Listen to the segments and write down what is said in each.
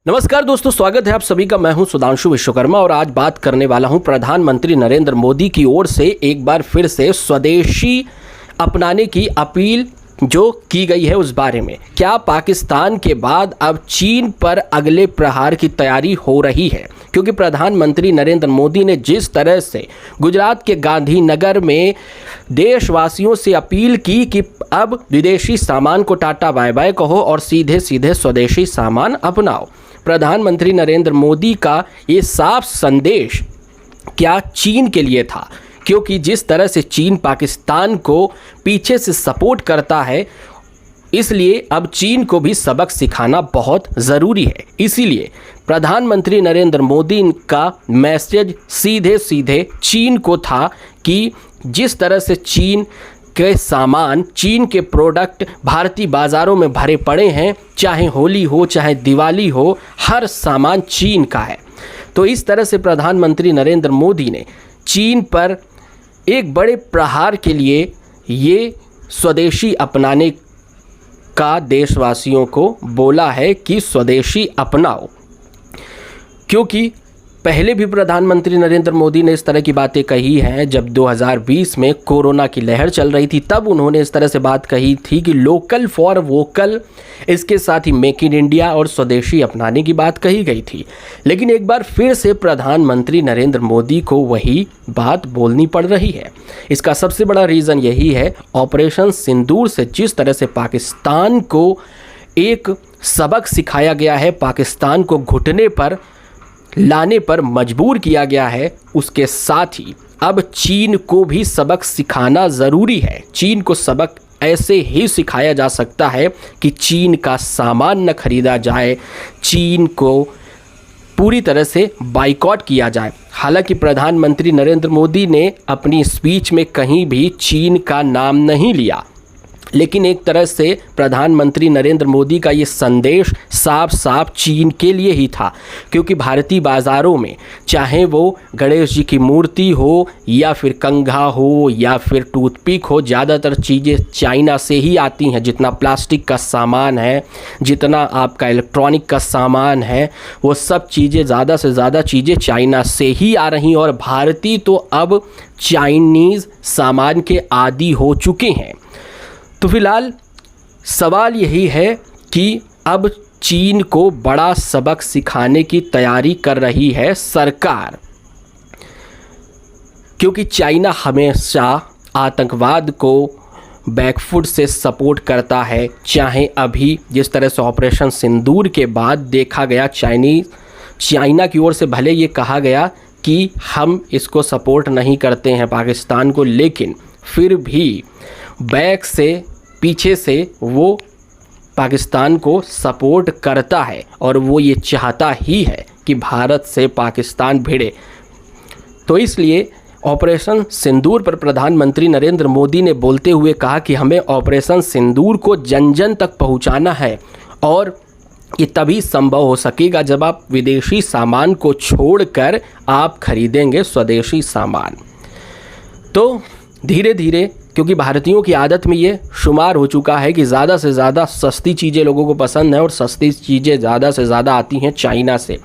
नमस्कार दोस्तों, स्वागत है आप सभी का। मैं हूं सुधांशु विश्वकर्मा और आज बात करने वाला हूं प्रधानमंत्री नरेंद्र मोदी की ओर से एक बार फिर से स्वदेशी अपनाने की अपील जो की गई है उस बारे में। क्या पाकिस्तान के बाद अब चीन पर अगले प्रहार की तैयारी हो रही है? क्योंकि प्रधानमंत्री नरेंद्र मोदी ने जिस तरह से गुजरात के गांधीनगर में देशवासियों से अपील की कि अब विदेशी सामान को टाटा बाय बाय कहो और सीधे सीधे स्वदेशी सामान अपनाओ, प्रधानमंत्री नरेंद्र मोदी का ये साफ संदेश क्या चीन के लिए था? क्योंकि जिस तरह से चीन पाकिस्तान को पीछे से सपोर्ट करता है, इसलिए अब चीन को भी सबक सिखाना बहुत ज़रूरी है। इसीलिए प्रधानमंत्री नरेंद्र मोदी का मैसेज सीधे सीधे चीन को था कि जिस तरह से चीन के सामान, चीन के प्रोडक्ट भारतीय बाज़ारों में भरे पड़े हैं, चाहे होली हो चाहे दिवाली हो, हर सामान चीन का है। तो इस तरह से प्रधानमंत्री नरेंद्र मोदी ने चीन पर एक बड़े प्रहार के लिए ये स्वदेशी अपनाने का देशवासियों को बोला है कि स्वदेशी अपनाओ। क्योंकि पहले भी प्रधानमंत्री नरेंद्र मोदी ने इस तरह की बातें कही हैं। जब 2020 में कोरोना की लहर चल रही थी तब उन्होंने इस तरह से बात कही थी कि लोकल फॉर वोकल, इसके साथ ही मेक इन इंडिया और स्वदेशी अपनाने की बात कही गई थी। लेकिन एक बार फिर से प्रधानमंत्री नरेंद्र मोदी को वही बात बोलनी पड़ रही है। इसका सबसे बड़ा रीज़न यही है, ऑपरेशन सिंदूर से जिस तरह से पाकिस्तान को एक सबक सिखाया गया है, पाकिस्तान को घुटने पर लाने पर मजबूर किया गया है, उसके साथ ही अब चीन को भी सबक सिखाना ज़रूरी है। चीन को सबक ऐसे ही सिखाया जा सकता है कि चीन का सामान न खरीदा जाए, चीन को पूरी तरह से बाइकॉट किया जाए। हालांकि प्रधानमंत्री नरेंद्र मोदी ने अपनी स्पीच में कहीं भी चीन का नाम नहीं लिया, लेकिन एक तरह से प्रधानमंत्री नरेंद्र मोदी का ये संदेश साफ साफ चीन के लिए ही था। क्योंकि भारतीय बाज़ारों में चाहे वो गणेश जी की मूर्ति हो या फिर कंघा हो या फिर टूथपिक हो, ज़्यादातर चीज़ें चाइना से ही आती हैं। जितना प्लास्टिक का सामान है, जितना आपका इलेक्ट्रॉनिक का सामान है, वो सब चीज़ें, ज़्यादा से ज़्यादा चीज़ें चाइना से ही आ रही हैं। और भारतीय तो अब चाइनीज़ सामान के आदी हो चुके हैं। तो फिलहाल सवाल यही है कि अब चीन को बड़ा सबक सिखाने की तैयारी कर रही है सरकार। क्योंकि चाइना हमेशा आतंकवाद को बैकफुट से सपोर्ट करता है। चाहे अभी जिस तरह से ऑपरेशन सिंदूर के बाद देखा गया, चाइना की ओर से भले ये कहा गया कि हम इसको सपोर्ट नहीं करते हैं पाकिस्तान को, लेकिन फिर भी बैक से, पीछे से वो पाकिस्तान को सपोर्ट करता है और वो ये चाहता ही है कि भारत से पाकिस्तान भिड़े। तो इसलिए ऑपरेशन सिंदूर पर प्रधानमंत्री नरेंद्र मोदी ने बोलते हुए कहा कि हमें ऑपरेशन सिंदूर को जन जन तक पहुंचाना है और ये तभी संभव हो सकेगा जब आप विदेशी सामान को छोड़कर आप खरीदेंगे स्वदेशी सामान। तो धीरे धीरे, क्योंकि भारतीयों की आदत में ये शुमार हो चुका है कि ज़्यादा से ज़्यादा सस्ती चीज़ें लोगों को पसंद है और सस्ती चीज़ें ज़्यादा से ज़्यादा आती हैं चाइना से।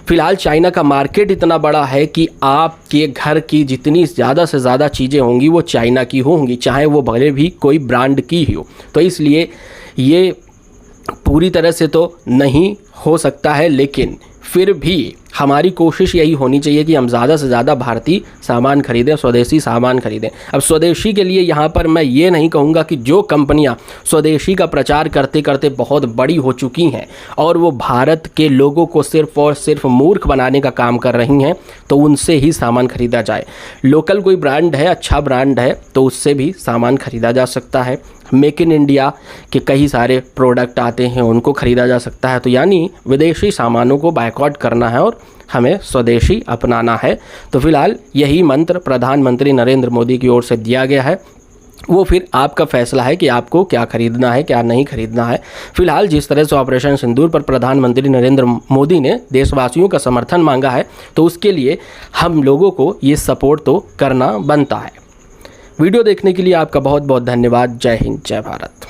फ़िलहाल चाइना का मार्केट इतना बड़ा है कि आपके घर की जितनी ज़्यादा से ज़्यादा चीज़ें होंगी वो चाइना की होंगी, चाहे वो भले भी कोई ब्रांड की ही हो। तो इसलिए ये पूरी तरह से तो नहीं हो सकता है, लेकिन फिर भी हमारी कोशिश यही होनी चाहिए कि हम ज़्यादा से ज़्यादा भारतीय सामान खरीदें, स्वदेशी सामान खरीदें। अब स्वदेशी के लिए यहाँ पर मैं ये नहीं कहूँगा कि जो कंपनियाँ स्वदेशी का प्रचार करते करते बहुत बड़ी हो चुकी हैं और वो भारत के लोगों को सिर्फ और सिर्फ मूर्ख बनाने का काम कर रही हैं, तो उनसे ही सामान खरीदा जाए। लोकल कोई ब्रांड है, अच्छा ब्रांड है, तो उससे भी सामान खरीदा जा सकता है। मेक इन इंडिया के कई सारे प्रोडक्ट आते हैं, उनको ख़रीदा जा सकता है। तो यानी विदेशी सामानों को बायकॉट करना है और हमें स्वदेशी अपनाना है। तो फिलहाल यही मंत्र प्रधानमंत्री नरेंद्र मोदी की ओर से दिया गया है। वो फिर आपका फैसला है कि आपको क्या खरीदना है, क्या नहीं खरीदना है। फिलहाल जिस तरह से ऑपरेशन सिंदूर पर प्रधानमंत्री नरेंद्र मोदी ने देशवासियों का समर्थन मांगा है, तो उसके लिए हम लोगों को ये सपोर्ट तो करना बनता है। वीडियो देखने के लिए आपका बहुत बहुत धन्यवाद। जय हिंद, जय भारत।